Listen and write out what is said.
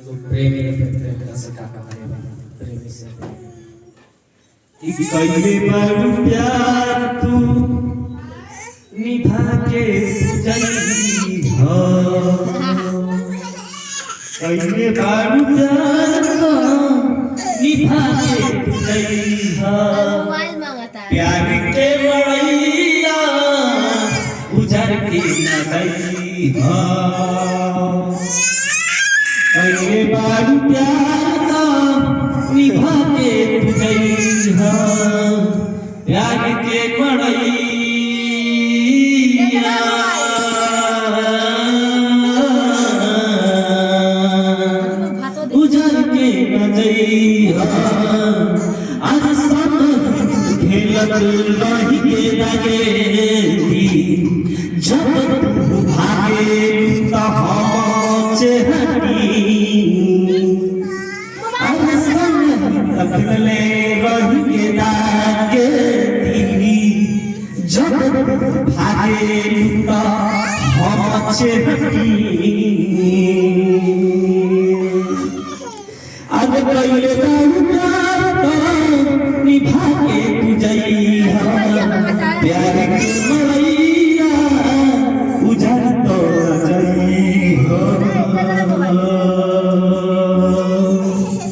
प्रेमी प्रेम का से काका प्रेमी से कैले बारू प्यार तू निभा के जली हो कैले बारू प्यार निभा के जली हो प्यार के मड़ैया उजर के न गई हो कैले बारू प्यार निभा के जली हो प्यार के मड़ैया उजर के न गई हो आज सब खेलत रही के लगे जब तू भागे तो हम चेहरी आज सब अगले रही के लगे जब भागे तो हम चेहरी अब कैले